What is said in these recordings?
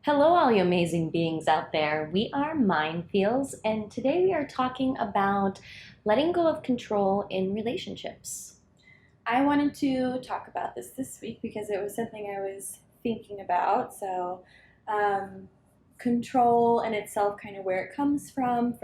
Hello, all you amazing beings out there. We are MindFeelz, and today we are talking about letting go of control in relationships. I wanted to talk about this week because it was something I was thinking about. Um, Control in itself, kind of where it comes from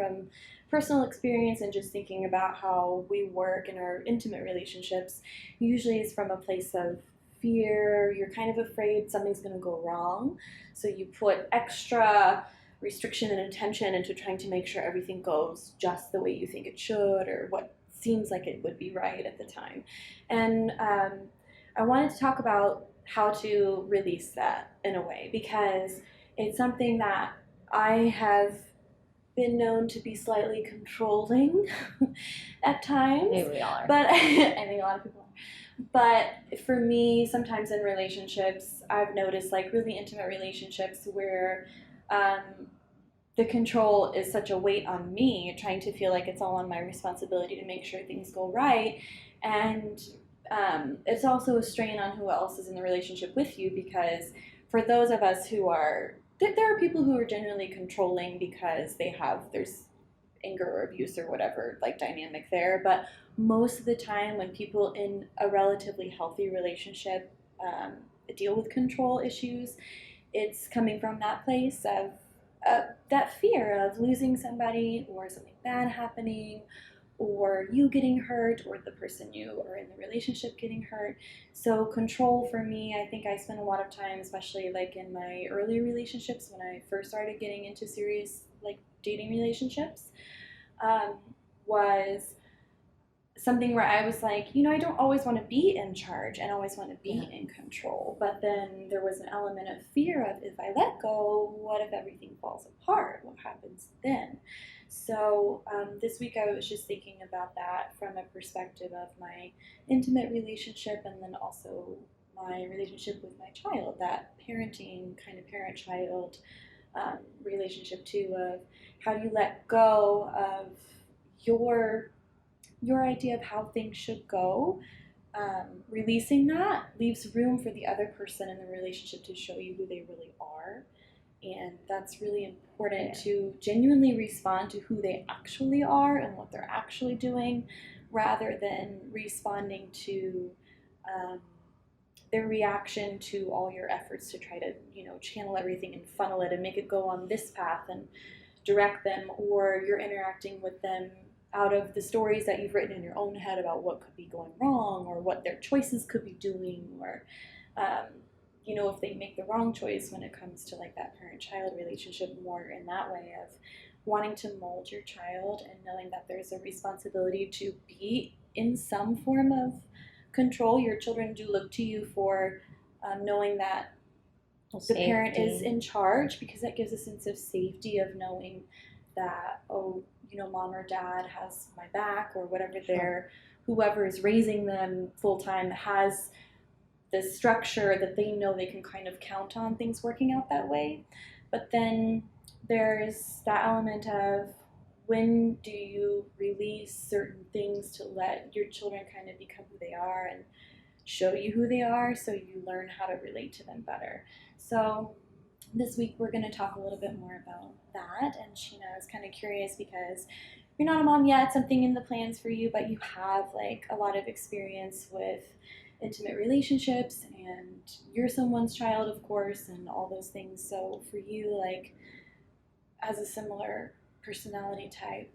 personal experience, and just thinking about how we work in our intimate relationships, usually is from a place of fear. You're kind of afraid something's going to go wrong. So you put extra restriction and attention into trying to make sure everything goes just the way you think it should or what seems like it would be right at the time. And I wanted to talk about how to release that in a way because it's something that I have been known to be slightly controlling at times. Maybe we all are. But I think a lot of people are. But for me, sometimes in relationships, I've noticed like really intimate relationships where um, the control is such a weight on me, trying to feel like it's all on my responsibility to make sure things go right. And it's also a strain on who else is in the relationship with you because for those of us who are, there are people who are genuinely controlling because there's anger or abuse or whatever like dynamic there. But most of the time when people in a relatively healthy relationship deal with control issues, it's coming from that place of that fear of losing somebody or something bad happening or you getting hurt or the person you are in the relationship getting hurt. So control for me, I think I spent a lot of time, especially like in my early relationships when I first started getting into serious like dating relationships, um, was something where I was like, I don't always want to be in charge and always want to be in control. But then there was an element of fear of if I let go, what if everything falls apart? What happens then? So this week I was just thinking about that from a perspective of my intimate relationship and then also my relationship with my child, that parenting kind of parent-child relationship too, of how do you let go of your your idea of how things should go. Releasing that leaves room for the other person in the relationship to show you who they really are. And that's really important to genuinely respond to who they actually are and what they're actually doing rather than responding to um, their reaction to all your efforts to try to, channel everything and funnel it and make it go on this path and direct them, or you're interacting with them out of the stories that you've written in your own head about what could be going wrong or what their choices could be doing, or um, if they make the wrong choice when it comes to like that parent-child relationship, more in that way of wanting to mold your child and knowing that there's a responsibility to be in some form of control. Your children do look to you for knowing that the parent is in charge, because that gives a sense of safety of knowing that, oh, mom or dad has my back, or whatever whoever is raising them full time has this structure that they know they can kind of count on things working out that way. But then there's that element of when do you release certain things to let your children kind of become who they are and show you who they are so you learn how to relate to them better. So this week we're going to talk a little bit more about that. And Sheena is kind of curious because you're not a mom yet, something in the plans for you, but you have like a lot of experience with intimate relationships and you're someone's child, of course, and all those things. So for you, like as a similar personality type,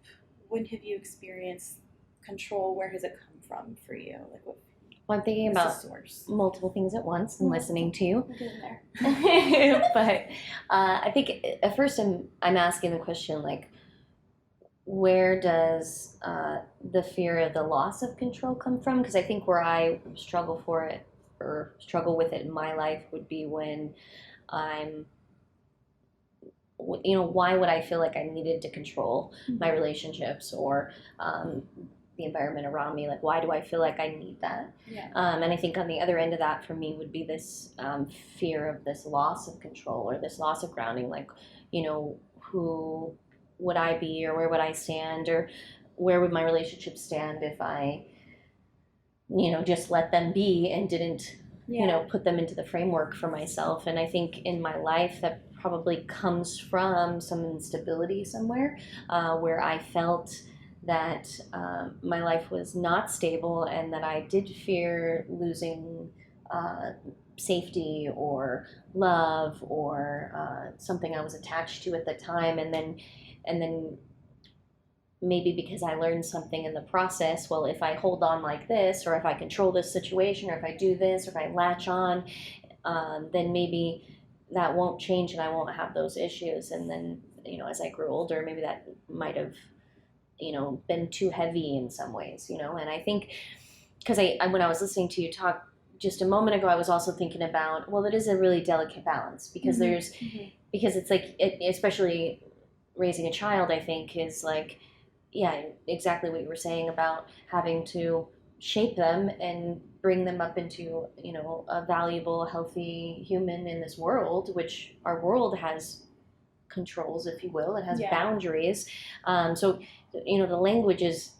when have you experienced control? Where has it come from for you? Like what? Well, I'm thinking about multiple things at once and listening to you. We're getting there. But I think at first I'm asking the question, like, where does the fear of the loss of control come from? Because I think where I struggle with it in my life would be when I'm, why would I feel like I needed to control my relationships or the environment around me? Like, why do I feel like I need that? Yeah. And I think on the other end of that for me would be this fear of this loss of control or this loss of grounding. Like, who would I be, or where would I stand, or where would my relationship stand if I, just let them be and didn't put them into the framework for myself. And I think in my life that probably comes from some instability somewhere, where I felt that my life was not stable and that I did fear losing uh, safety or love or something I was attached to at the time. And then maybe because I learned something in the process, well, if I hold on like this, or if I control this situation, or if I do this, or if I latch on, then maybe that won't change and I won't have those issues. And then, as I grew older, maybe that might have, been too heavy in some ways, and I think, because when I was listening to you talk just a moment ago, I was also thinking about, well, it is a really delicate balance, because because it's like, especially raising a child, I think is like, yeah, exactly what you were saying about having to shape them and bring them up into, a valuable, healthy human in this world, which our world has controls, if you will. It has boundaries. So, the language is,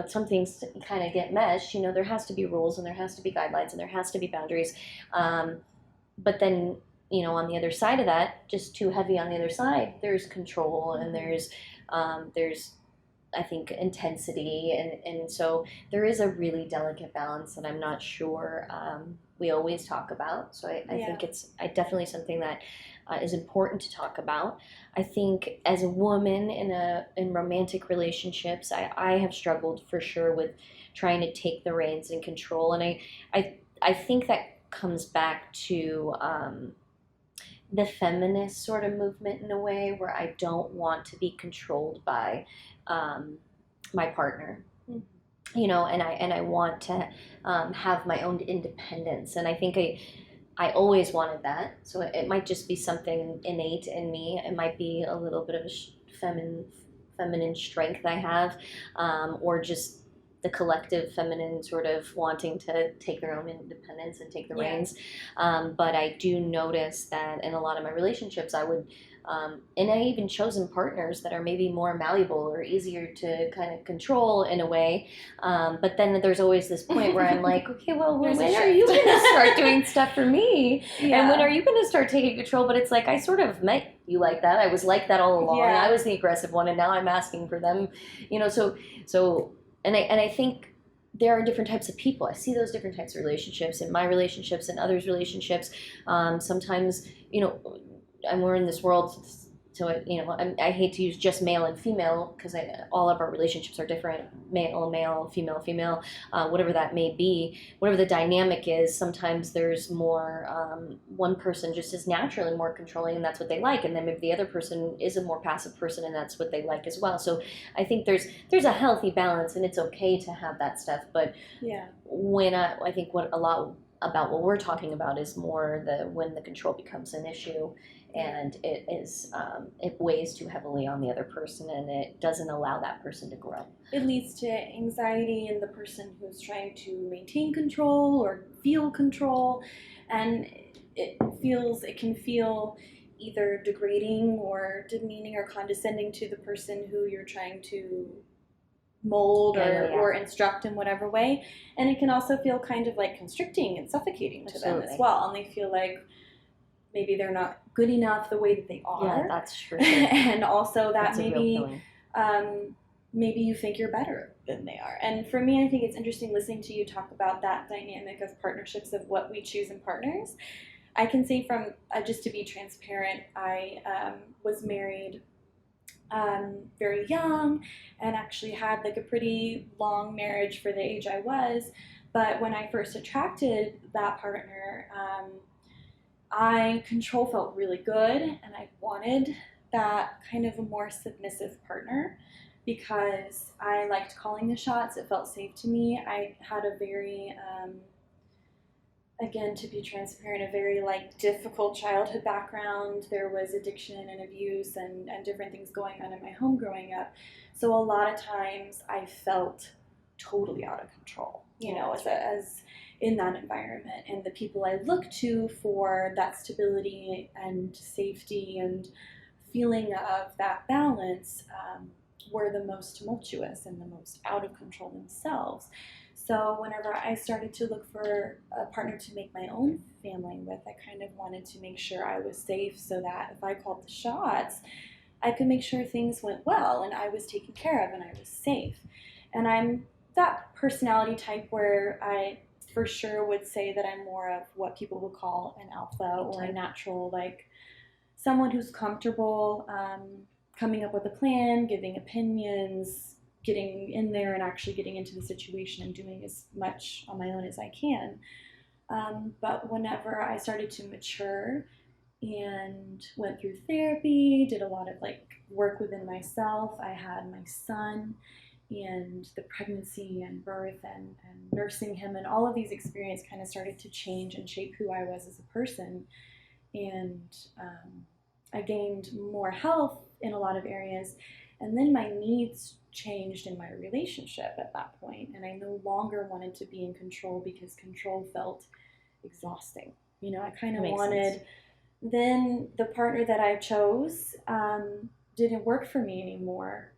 some things kind of get meshed. There has to be rules and there has to be guidelines and there has to be boundaries. But then, on the other side of that, just too heavy on the other side, there's control and there's I think intensity, and so there is a really delicate balance that I'm not sure we always talk about. So I think it's definitely something that is important to talk about. I think as a woman in romantic relationships, I have struggled for sure with trying to take the reins and control, and I think that comes back to the feminist sort of movement in a way, where I don't want to be controlled by my partner, and I want to have my own independence. And I think I always wanted that. So it might just be something innate in me. It might be a little bit of a feminine strength I have, or just the collective feminine sort of wanting to take their own independence and take the reins. But I do notice that in a lot of my relationships, I would, and I even chosen partners that are maybe more malleable or easier to kind of control in a way. But then there's always this point where I'm like, okay, well, when are you going to start doing stuff for me? And when are you going to start taking control? But it's like, I sort of met you like that. I was like that all along. I was the aggressive one, and now I'm asking for them, so. And I think there are different types of people. I see those different types of relationships in my relationships and others' relationships. Sometimes, and we're in this world, so I hate to use just male and female, because all of our relationships are different. Male, female, whatever that may be, whatever the dynamic is. Sometimes there's more, one person just is naturally more controlling, and that's what they like, and then maybe the other person is a more passive person, and that's what they like as well. So I think there's a healthy balance, and it's okay to have that stuff. But when I think what a lot about what we're talking about is more when the control becomes an issue, and it weighs too heavily on the other person, and it doesn't allow that person to grow. It leads to anxiety in the person who's trying to maintain control or feel control, and it can feel either degrading or demeaning or condescending to the person who you're trying to mold or instruct in whatever way. And it can also feel kind of like constricting and suffocating to them as well, and they feel like maybe they're not good enough the way that they are. Yeah, that's true. And also that maybe you think you're better than they are. And for me, I think it's interesting listening to you talk about that dynamic of partnerships, of what we choose in partners. I can say from, just to be transparent, I was married very young, and actually had like a pretty long marriage for the age I was. But when I first attracted that partner, control felt really good, and I wanted that kind of a more submissive partner, because I liked calling the shots. It felt safe to me. I had a very, again, to be transparent, a very difficult childhood background. There was addiction and abuse and different things going on in my home growing up. So a lot of times I felt totally out of control, as in that environment. And the people I looked to for that stability and safety and feeling of that balance were the most tumultuous and the most out of control themselves. So whenever I started to look for a partner to make my own family with, I kind of wanted to make sure I was safe so that if I called the shots, I could make sure things went well and I was taken care of and I was safe. And I'm that personality type where I for sure would say that I'm more of what people would call an alpha or a natural, like someone who's comfortable coming up with a plan, giving opinions, getting in there and actually getting into the situation and doing as much on my own as I can. But whenever I started to mature and went through therapy, did a lot of like work within myself, I had my son and the pregnancy and birth and nursing him and all of these experiences kind of started to change and shape who I was as a person. And I gained more health in a lot of areas. And then my needs changed in my relationship at that point, and I no longer wanted to be in control because control felt exhausting. You know, I kind of wanted sense. Then the partner that I chose didn't work for me anymore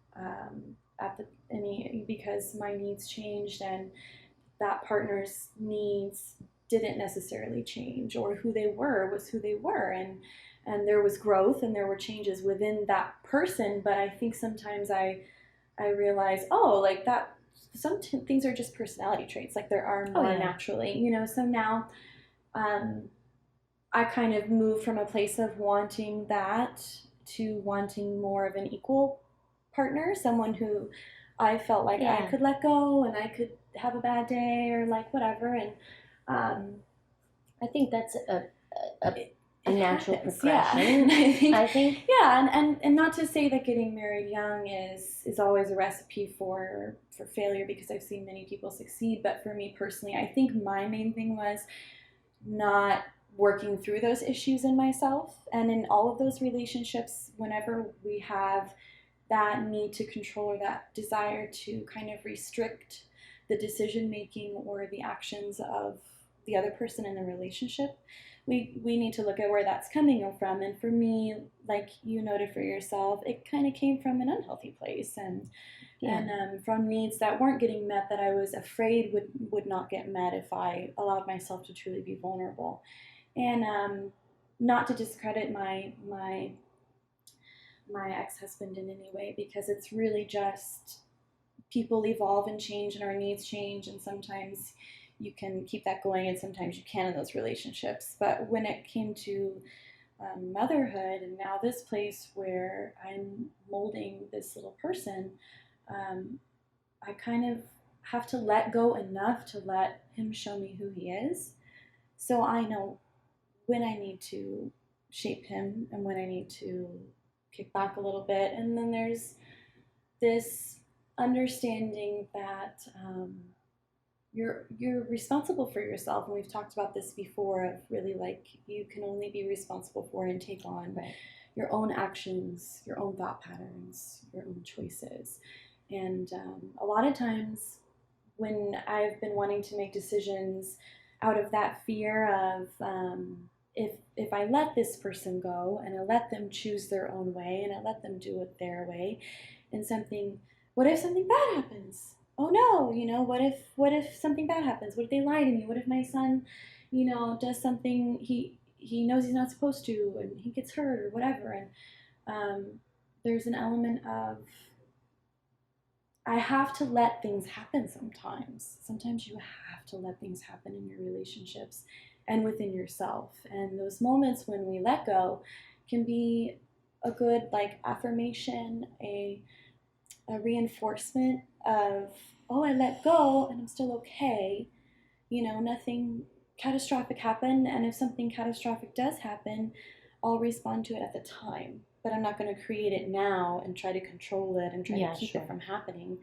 because my needs changed and that partner's needs didn't necessarily change, or who they were was who they were, and there was growth and there were changes within that person. But I think sometimes I realize, oh, like that things are just personality traits, like there are more naturally, you know. So now I kind of moved from a place of wanting that to wanting more of an equal partner, someone who I felt like I could let go and I could have a bad day or like whatever. And I think that's a natural happens, progression. Yeah. I think yeah, and not to say that getting married young is always a recipe for failure, because I've seen many people succeed. But for me personally, I think my main thing was not working through those issues in myself. And in all of those relationships, whenever we have that need to control or that desire to kind of restrict the decision making or the actions of the other person in the relationship, we need to look at where that's coming from. And for me, like you noted for yourself, it kind of came from an unhealthy place and from needs that weren't getting met, that I was afraid would not get met if I allowed myself to truly be vulnerable. And not to discredit my ex-husband in any way, because it's really just people evolve and change and our needs change, and sometimes you can keep that going and sometimes you can in those relationships. But when it came to motherhood and now this place where I'm molding this little person, I kind of have to let go enough to let him show me who he is, so I know when I need to shape him and when I need to kick back a little bit. And then there's this understanding that you're responsible for yourself, and we've talked about this before, of really like you can only be responsible for and take on your own actions, your own thought patterns, your own choices. And a lot of times when I've been wanting to make decisions out of that fear of if I let this person go and I let them choose their own way and I let them do it their way, and what if something bad happens? Oh no, you know, what if something bad happens? What if they lie to me? What if my son, you know, does something he knows he's not supposed to and he gets hurt or whatever? And there's an element of I have to let things happen sometimes. Sometimes you have to let things happen in your relationships and within yourself. And those moments when we let go can be a good like affirmation, a reinforcement of, oh, I let go and I'm still okay. You know, nothing catastrophic happened. And if something catastrophic does happen, I'll respond to it at the time. But I'm not going to create it now and try to control it and try to keep it from happening.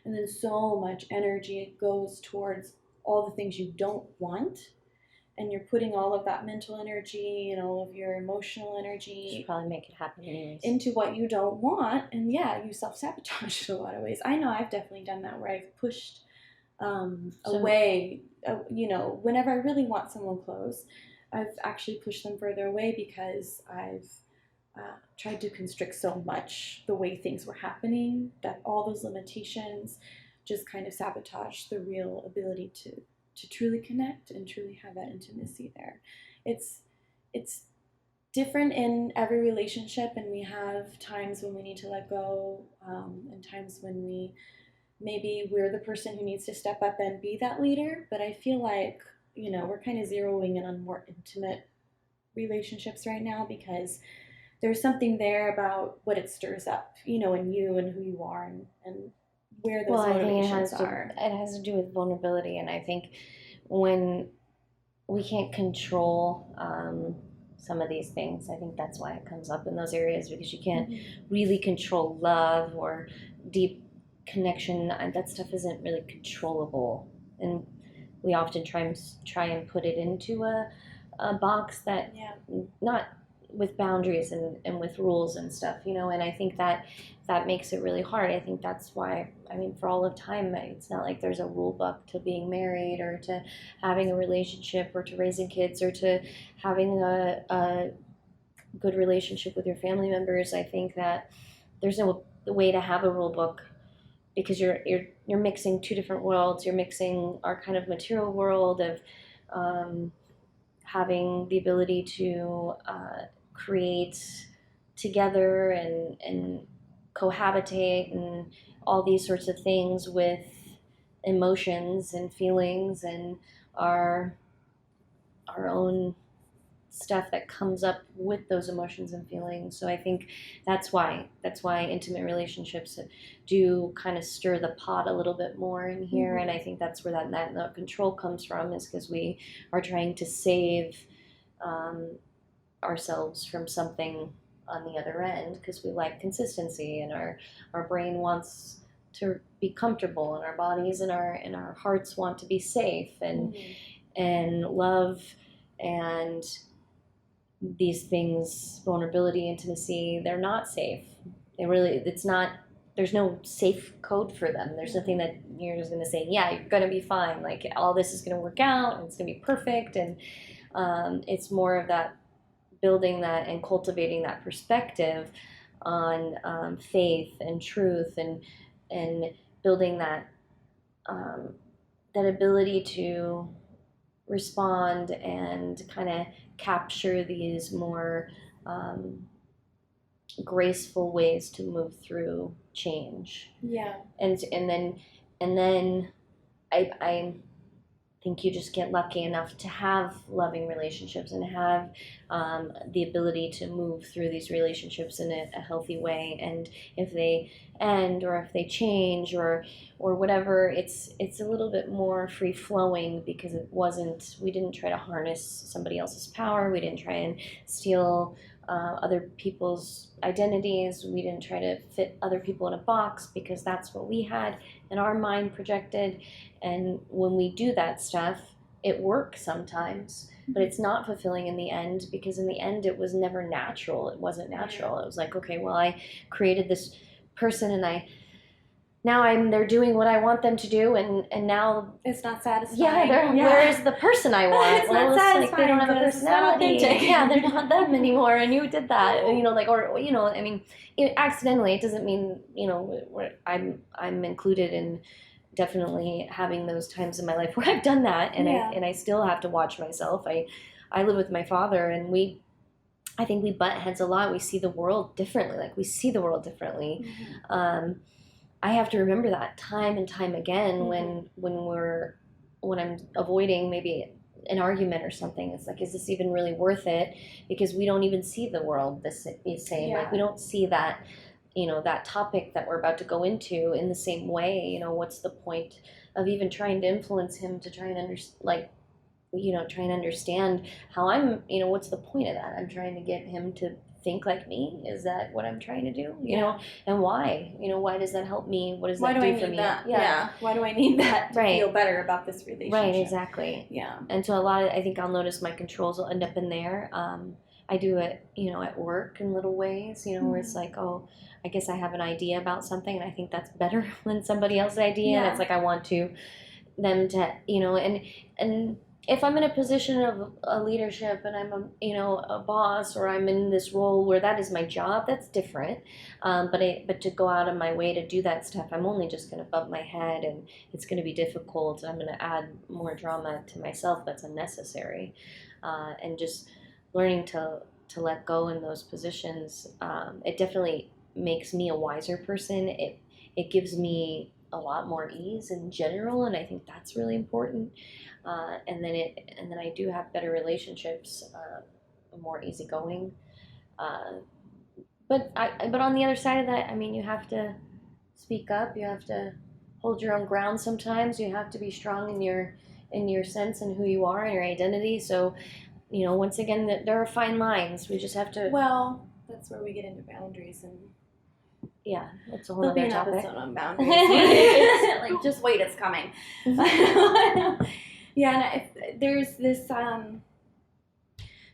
And then so much energy goes towards all the things you don't want. And you're putting all of that mental energy and all of your emotional energy should probably make it happen anyways into what you don't want. And yeah, you self-sabotage in a lot of ways. I know I've definitely done that, where I've pushed away, you know, whenever I really want someone close, I've actually pushed them further away because I've tried to constrict so much the way things were happening, that all those limitations just kind of sabotage the real ability to truly connect and truly have that intimacy there. It's different in every relationship, and we have times when we need to let go, and times when we're the person who needs to step up and be that leader. But I feel like, we're kind of zeroing in on more intimate relationships right now, because there's something there about what it stirs up, in you and who you are, and where those motivations are. It has to do with vulnerability, and I think when we can't control some of these things, I think that's why it comes up in those areas, because you can't really control love or deep connection. That stuff isn't really controllable, and we often try and put it into a box that not with boundaries and with rules and stuff, and I think that makes it really hard. I think that's why, for all of time, it's not like there's a rule book to being married or to having a relationship or to raising kids or to having a good relationship with your family members. I think that there's no way to have a rule book, because you're mixing two different worlds. You're mixing our kind of material world of having the ability to create together and cohabitate and all these sorts of things with emotions and feelings and our own stuff that comes up with those emotions and feelings. So I think that's why intimate relationships do kind of stir the pot a little bit more in here. And I think that's where that control comes from, is because we are trying to save ourselves from something on the other end, because we like consistency, and our brain wants to be comfortable, and our bodies and our hearts want to be safe, and love and these things, vulnerability, intimacy, they're not safe. There's no safe code for them. There's nothing that you're just going to say, yeah, you're going to be fine. Like, all this is going to work out and it's going to be perfect. And it's more of that building that and cultivating that perspective on faith and truth, and building that ability to respond and kind of capture these more graceful ways to move through change. Yeah. And then I think you just get lucky enough to have loving relationships and have the ability to move through these relationships in a healthy way. And if they end, or if they change, or whatever, it's a little bit more free flowing, because we didn't try to harness somebody else's power. We didn't try and steal other people's identities. We didn't try to fit other people in a box, because that's what we had in our mind projected. And when we do that stuff, it works sometimes, but it's not fulfilling in the end, because in the end it was never natural. It wasn't natural. It was like, okay, well, I created this person, and they're doing what I want them to do, and now it's not satisfying. Yeah, where is the person I want? It's not satisfying. Like, they don't have a personality. Yeah, they're not them anymore, and you did that. Accidentally. It doesn't mean I'm included in definitely having those times in my life where I've done that, and I still have to watch myself. I live with my father, and I think we butt heads a lot. We see the world differently. I have to remember that time and time again when I'm avoiding maybe an argument or something. It's like, is this even really worth it? Because we don't even see the world the same. Like, we don't see that, that topic that we're about to go into in the same way. What's the point of even trying to influence him to try and try and understand how I'm, what's the point of that? I'm trying to get him to think like me. Is that what I'm trying to do? And why? Why does that help me? What does that do for me? Yeah. Why do I need that to feel better about this relationship? Right, exactly. Yeah. And so I think I'll notice my controls will end up in there. I do it, at work in little ways, where it's like, oh, I guess I have an idea about something, and I think that's better than somebody else's idea. And it's like, I want them to, and if I'm in a position of a leadership and I'm a boss, or I'm in this role where that is my job, that's different. But to go out of my way to do that stuff, I'm only just going to bump my head, and it's going to be difficult. I'm going to add more drama to myself that's unnecessary, and just learning to let go in those positions. It definitely makes me a wiser person. It gives me a lot more ease in general, and I think that's really important. And then I do have better relationships, more easygoing. Uh, but on the other side of that, I mean, you have to speak up. You have to hold your own ground. Sometimes you have to be strong in your sense and who you are and your identity. So, once again, there are fine lines. We just have to. Well, that's where we get into boundaries, and Yeah, that's a whole there'll be other an topic. episode on boundaries. Like, just wait, it's coming. Yeah, and there's this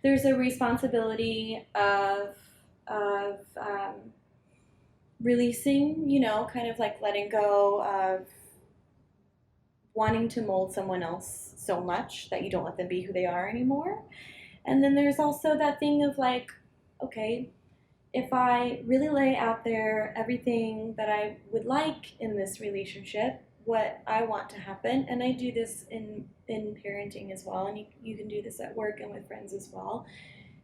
there's a responsibility of releasing, kind of like letting go of wanting to mold someone else so much that you don't let them be who they are anymore. And then there's also that thing of like, okay, if I really lay out there everything that I would like in this relationship, what I want to happen, and I do this in parenting as well, and you can do this at work and with friends as well,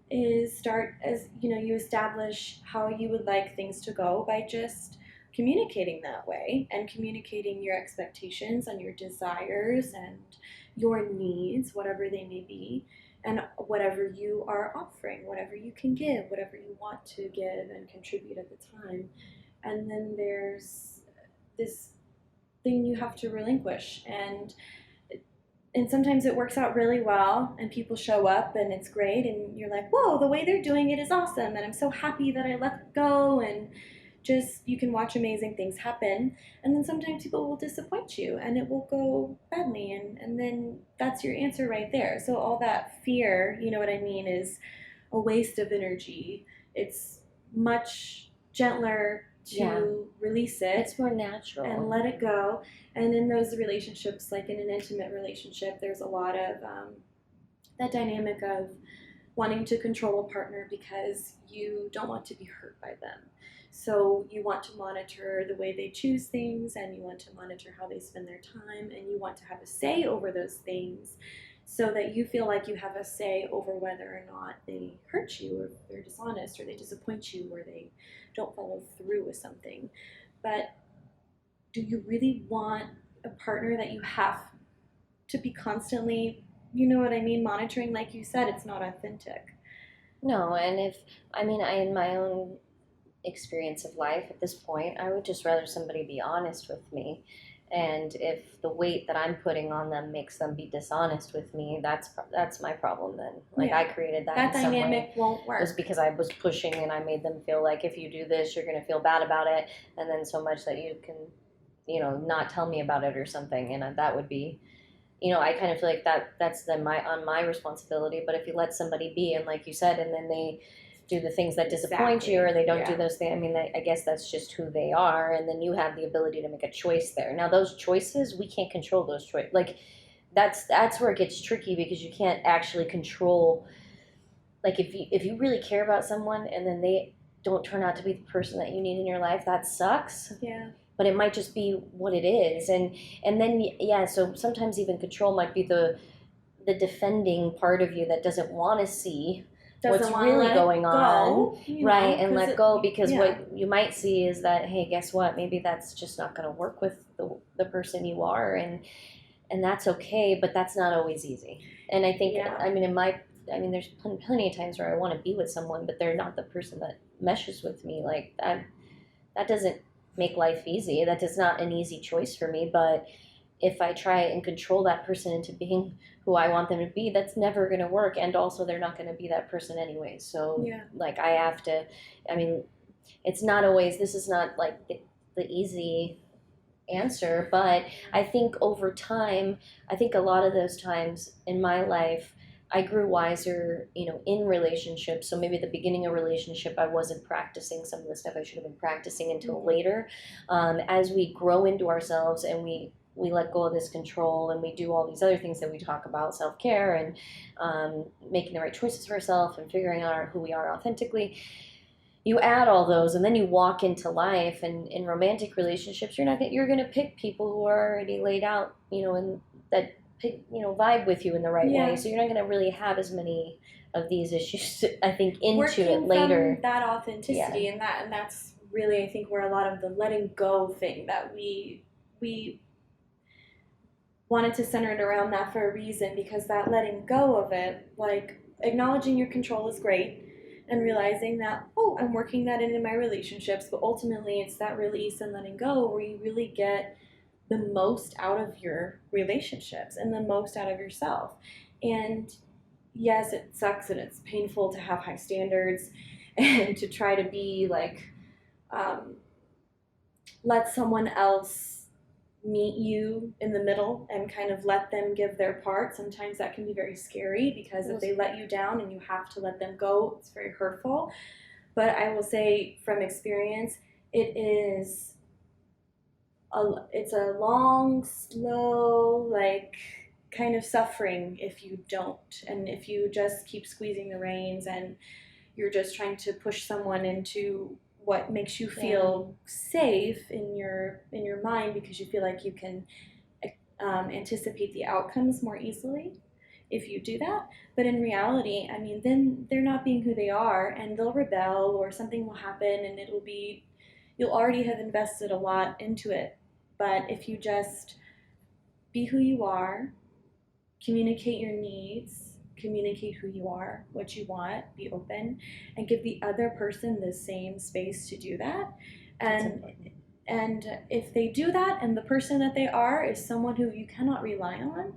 is start as you establish how you would like things to go by just communicating that way and communicating your expectations and your desires and your needs, whatever they may be, and whatever you are offering, whatever you can give, whatever you want to give and contribute at the time. And then there's this thing you have to relinquish, and sometimes it works out really well and people show up and it's great and you're like, whoa, the way they're doing it is awesome and I'm so happy that I let go, and just you can watch amazing things happen. And then sometimes people will disappoint you and it will go badly, and then that's your answer right there. So all that fear, you know what I mean, is a waste of energy. It's much gentler to release it. It's more natural. And let it go. And in those relationships, like in an intimate relationship, there's a lot of that dynamic of wanting to control a partner because you don't want to be hurt by them. So you want to monitor the way they choose things, and you want to monitor how they spend their time, and you want to have a say over those things so that you feel like you have a say over whether or not they hurt you, or they're dishonest, or they disappoint you, or they don't follow through with something. But do you really want a partner that you have to be constantly, monitoring? Like you said, it's not authentic. No, and in my own experience of life at this point, I would just rather somebody be honest with me. And if the weight that I'm putting on them makes them be dishonest with me, that's my problem then. Like, I created that That in some way. dynamic won't work. It was because I was pushing and I made them feel like if you do this, you're going to feel bad about it. And then so much that you can, not tell me about it or something. And that would be, I kind of feel like that's then on my responsibility. But if you let somebody be, and like you said, and then they do the things that disappoint you, or they don't do those things, I guess that's just who they are, and then you have the ability to make a choice there. Now those choices, we can't control those choices. Like, that's where it gets tricky, because you can't actually control, like, if you really care about someone and then they don't turn out to be the person that you need in your life, that sucks. Yeah. But it might just be what it is. And then so sometimes even control might be the defending part of you that doesn't want to see what's really going on, right? And let go, because what you might see is that, hey, guess what? Maybe that's just not going to work with the person you are, and that's okay. But that's not always easy. And I think, there's plenty of times where I want to be with someone, but they're not the person that meshes with me. Like that doesn't make life easy. That is not an easy choice for me. But if I try and control that person into being who I want them to be, that's never going to work. And also, they're not going to be that person anyway. So, like, I have to, it's not always, this is not like the easy answer. But I think over time, a lot of those times in my life, I grew wiser, in relationships. So maybe at the beginning of a relationship, I wasn't practicing some of the stuff I should have been practicing until later. As we grow into ourselves and we we let go of this control and we do all these other things that we talk about, self-care and making the right choices for ourselves and figuring out who we are authentically, you add all those and then you walk into life. And in romantic relationships, you're going to pick people who are already laid out, and that pick, vibe with you in the right way. So you're not going to really have as many of these issues, I think, into working it later. from that authenticity, and that's really, I think, where a lot of the letting go thing that we wanted to center it around that for a reason, because that letting go of it, like acknowledging your control is great and realizing that, oh, I'm working that in my relationships, but ultimately it's that release and letting go where you really get the most out of your relationships and the most out of yourself. And yes, it sucks and it's painful to have high standards and to try to be like, let someone else meet you in the middle and kind of let them give their part. Sometimes that can be very scary because if they let you down and you have to let them go, it's very hurtful. But I will say from experience, it's a long, slow, like kind of suffering if you don't, and if you just keep squeezing the reins and you're just trying to push someone into what makes you feel safe in your mind, because you feel like you can anticipate the outcomes more easily if you do that. But in reality, I mean, then they're not being who they are, and they'll rebel or something will happen, and you'll already have invested a lot into it. But if you just be who you are, communicate your needs, communicate who you are, what you want, be open, and give the other person the same space to do that. And if they do that and the person that they are is someone who you cannot rely on,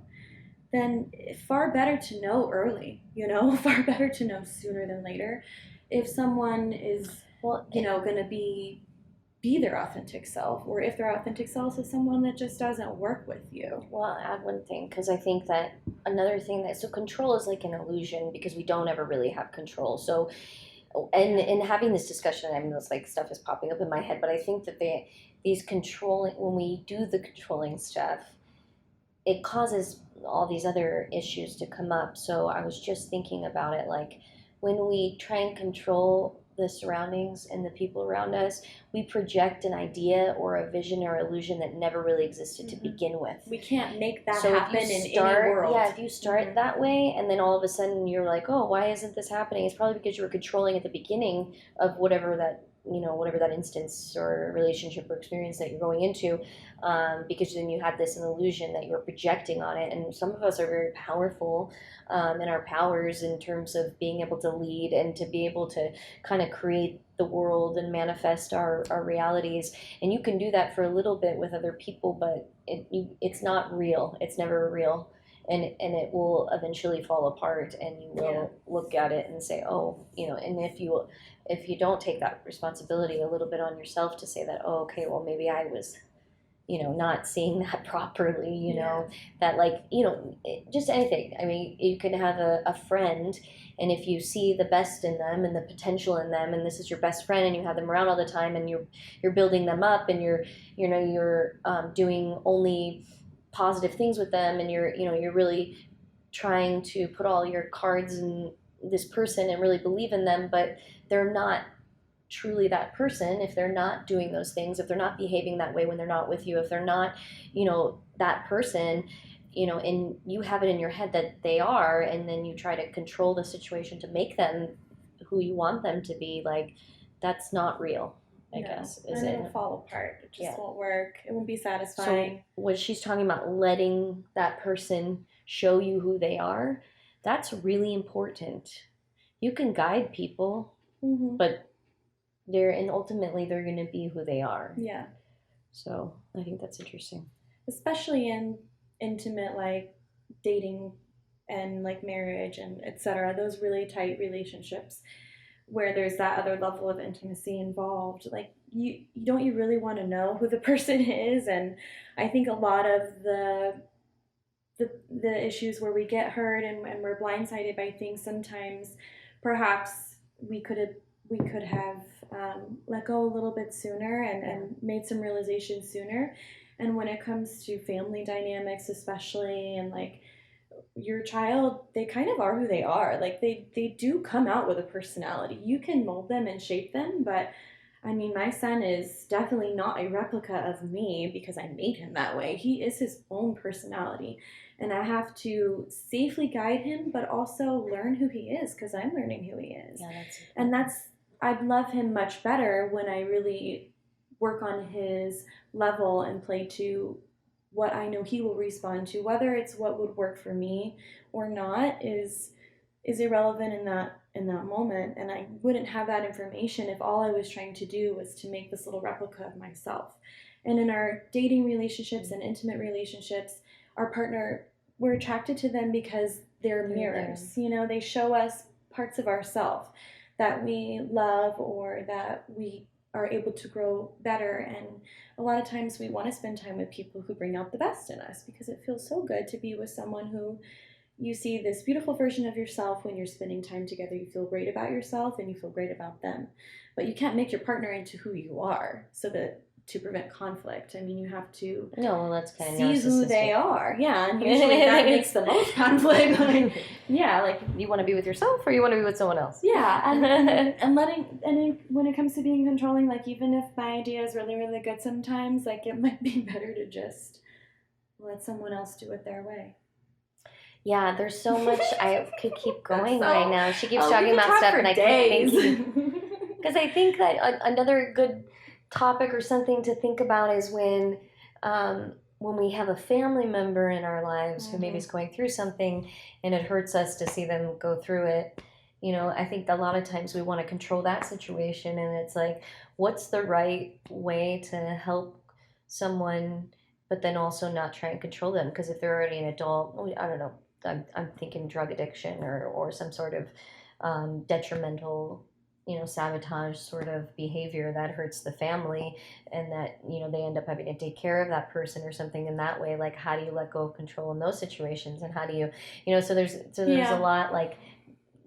then far better to know early, far better to know sooner than later. If someone is, going to be their authentic self, or if their authentic self is someone that just doesn't work with you. Well, I'll add one thing, because I think that another thing so control is like an illusion, because we don't ever really have control. So, and having this discussion, I mean, this like stuff is popping up in my head, but I think that these controlling, when we do the controlling stuff, it causes all these other issues to come up. So I was just thinking about it, like when we try and control the surroundings and the people around us, we project an idea or a vision or illusion that never really existed to begin with. We can't make that happen in any world. Yeah, if you start that way and then all of a sudden you're like, oh, why isn't this happening? It's probably because you were controlling at the beginning of whatever that instance or relationship or experience that you're going into, because then you had this an illusion that you're projecting on it. And some of us are very powerful in our powers in terms of being able to lead and to be able to kind of create the world and manifest our realities. And you can do that for a little bit with other people, but it's not real. It's never real. And it will eventually fall apart, and you will look at it and say, oh, and if you don't take that responsibility a little bit on yourself to say that, oh, okay, well, maybe I was, not seeing that properly, that just anything. I mean, you can have a friend, and if you see the best in them and the potential in them, and this is your best friend, and you have them around all the time, and you're building them up, and you're doing only positive things with them, and you're really trying to put all your cards in this person and really believe in them, but they're not truly that person if they're not doing those things, if they're not behaving that way when they're not with you, if they're not that person, and you have it in your head that they are, and then you try to control the situation to make them who you want them to be, like, that's not real. I guess. And it'll fall apart. It just won't work. It won't be satisfying. So when she's talking about letting that person show you who they are, that's really important. You can guide people, but ultimately they're going to be who they are. Yeah. So I think that's interesting. Especially in intimate, like dating and like marriage and etc. Those really tight relationships where there's that other level of intimacy involved, like you really want to know who the person is. And I think a lot of the issues where we get hurt and we're blindsided by things, sometimes perhaps we could have let go a little bit sooner and made some realization sooner. And when it comes to family dynamics, especially, and like your child, they kind of are who they are. Like they do come out with a personality. You can mold them and shape them, but I mean, my son is definitely not a replica of me because I made him that way. He is his own personality. And I have to safely guide him, but also learn who he is because I'm learning who he is. Yeah, that's And I love him much better when I really work on his level and play to what I know he will respond to. Whether it's what would work for me or not is irrelevant in that moment, and I wouldn't have that information if all I was trying to do was to make this little replica of myself. And in our dating relationships and intimate relationships, our partner, we're attracted to them because they're mirrors. You know, they show us parts of ourselves that we love or that we are able to grow better. And a lot of times we want to spend time with people who bring out the best in us because it feels so good to be with someone who you see this beautiful version of yourself. When you're spending time together, you feel great about yourself and you feel great about them. But you can't make your partner into who you are so that to prevent conflict. I mean, you have to that's kind of see who they narcissistic. are. Yeah, and usually that makes the most conflict. Yeah, like you want to be with yourself or you want to be with someone else. Yeah, and when it comes to being controlling, like even if my idea is really really good, sometimes like it might be better to just let someone else do it their way. Yeah, there's so much. I could keep going So, right now. She keeps we talking could about talk stuff, for and I days. keep thinking. Because I think that another good topic or something to think about is when we have a family member in our lives who maybe is going through something, and it hurts us to see them go through it. You know, I think a lot of times we want to control that situation, and it's like, what's the right way to help someone, but then also not try and control them? Because if they're already an adult, I don't know. I'm thinking drug addiction or some sort of detrimental, sabotage sort of behavior that hurts the family, and that, they end up having to take care of that person or something in that way. Like, how do you let go of control in those situations? And how do you, so there's a lot, like,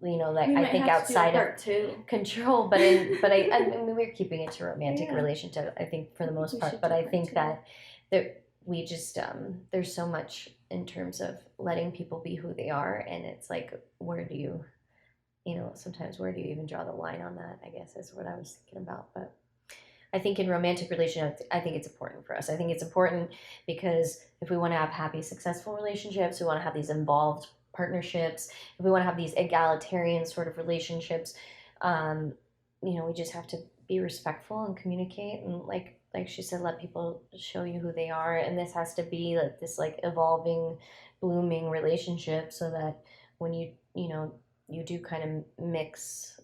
that I think outside of control, but I mean, we're keeping it to romantic relationship, I think, for the most part. But I think that we just there's so much in terms of letting people be who they are, and it's like, where do you, sometimes where do you even draw the line on that, I guess, is what I was thinking about. But I think in romantic relationships, I think it's important for us. I think it's important because if we want to have happy, successful relationships, we want to have these involved partnerships, if we want to have these egalitarian sort of relationships, we just have to be respectful and communicate, and like she said, let people show you who they are. And this has to be like this, like, evolving, blooming relationship, so that when you do kind of mix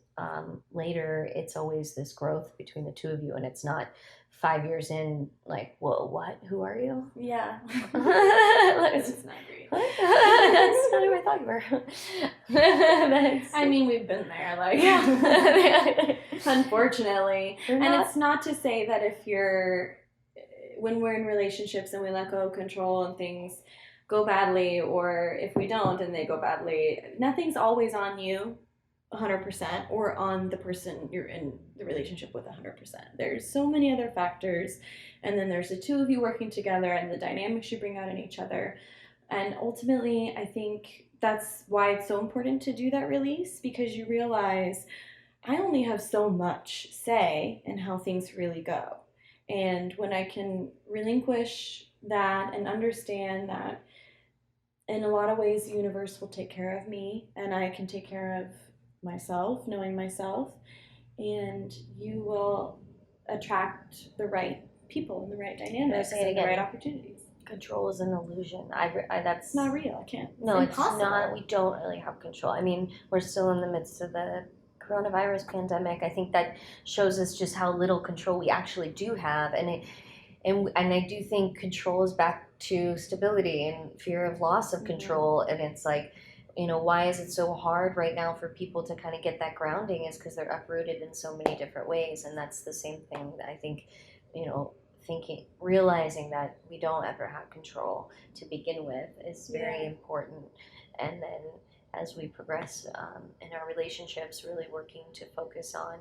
later, it's always this growth between the two of you, and it's not 5 years in, like, whoa, what? Who are you? Yeah. It's not great. That's not who I thought you were. I mean, we've been there, like, unfortunately. And it's not to say that when we're in relationships and we let go of control and things go badly, or if we don't and they go badly, nothing's always on you 100% or on the person you're in the relationship with 100%. There's so many other factors, and then there's the two of you working together and the dynamics you bring out in each other. And ultimately, I think that's why it's so important to do that release, because you realize I only have so much say in how things really go. And when I can relinquish that and understand that in a lot of ways the universe will take care of me, and I can take care of myself, knowing myself, and you will attract the right people and the right dynamics and the right opportunities. Control is an illusion. That's it's not real. I can't. No, it's not. We don't really have control. I mean, we're still in the midst of the coronavirus pandemic. I think that shows us just how little control we actually do have, and I do think control is back to stability and fear of loss of control. And it's like, why is it so hard right now for people to kind of get that grounding, is because they're uprooted in so many different ways. And that's the same thing that I think, realizing that we don't ever have control to begin with is very important. And then as we progress in our relationships, really working to focus on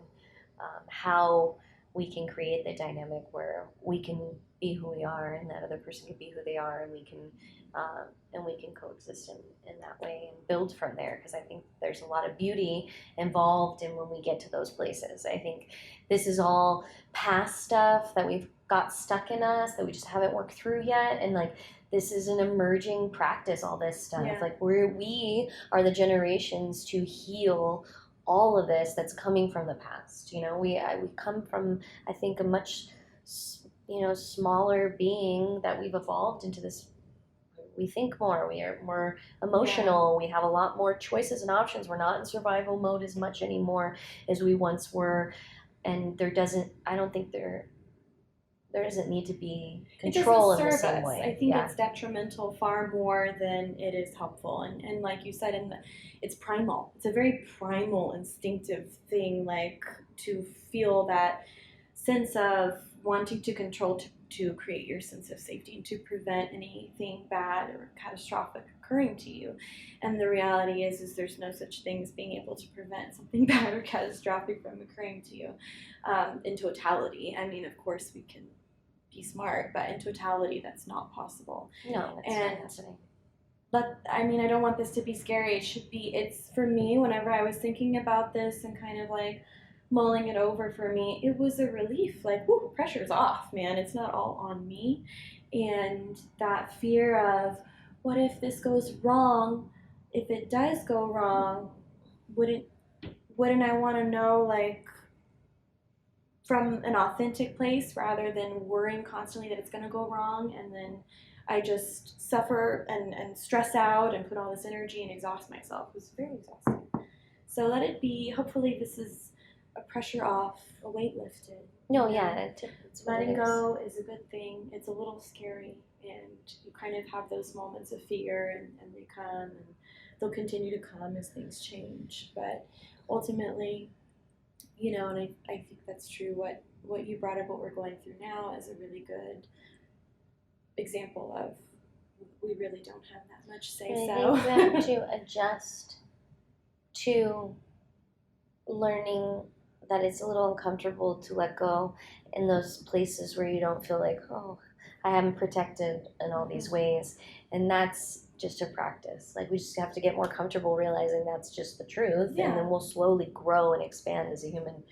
how we can create the dynamic where we can be who we are and that other person can be who they are, and we can coexist in that way and build from there, because I think there's a lot of beauty involved in when we get to those places. I think this is all past stuff that we've got stuck in us that we just haven't worked through yet, and like this is an emerging practice, all this stuff. Yeah. Like we are the generations to heal all of this that's coming from the past. You know, we come from, I think, a much smaller being that we've evolved into this. We think more, we are more emotional, we have a lot more choices and options. We're not in survival mode as much anymore as we once were, and I don't think there doesn't need to be control in the same way. I think it's detrimental far more than it is helpful. And like you said, it's primal. It's a very primal, instinctive thing, like to feel that sense of wanting to control, to create your sense of safety and to prevent anything bad or catastrophic occurring to you. And the reality is there's no such thing as being able to prevent something bad or catastrophic from occurring to you in totality. I mean, of course, we can be smart, but in totality, that's not possible. No, that's not happening. But I mean, I don't want this to be scary. It's for me, whenever I was thinking about this and kind of like mulling it over, for me, it was a relief. Like, whoo, pressure's off, man. It's not all on me. And that fear of, what if this goes wrong? If it does go wrong, wouldn't I want to know, like, from an authentic place rather than worrying constantly that it's going to go wrong, and then I just suffer and stress out and put all this energy and exhaust myself. It was very exhausting. So let it be. Hopefully this is a pressure off, a weight lifted. No, yeah. It's letting go is a good thing. It's a little scary, and you kind of have those moments of fear, and they come, and they'll continue to come as things change. But ultimately, and I think that's true. What you brought up, what we're going through now, is a really good example of we really don't have that much say so. I think that to adjust to learning that it's a little uncomfortable to let go in those places where you don't feel like, oh, I am protected in all these ways. And that's just a practice. Like, we just have to get more comfortable realizing that's just the truth. Yeah. And then we'll slowly grow and expand as a human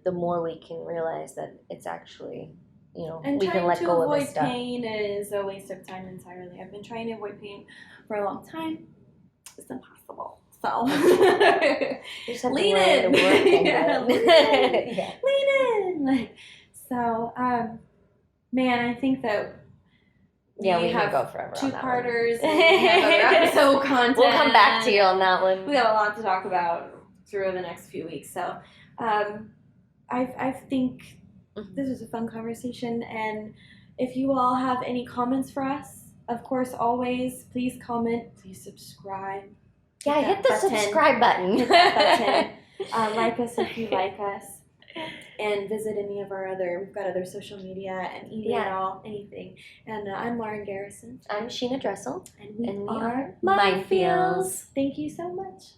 the more we can realize that it's actually, and we can let go of this stuff. Trying to avoid pain is a waste of time entirely. I've been trying to avoid pain for a long time. It's impossible. So you just have lean to in. To work Yeah, lean in. Like, so, man, I think that we have can go forever on that two-parters and we have other episode content. We'll come back to you on that one. We got a lot to talk about through the next few weeks. So I think this was a fun conversation, and if you all have any comments for us, of course, always, please comment, please subscribe. Yeah, hit the subscribe button. Hit that button. Like us if you like us. And visit any of we've got other social media and email, anything. And I'm Lauren Garrison. I'm Sheena Dressel. And we are MindFeelz. MindFeelz. Thank you so much.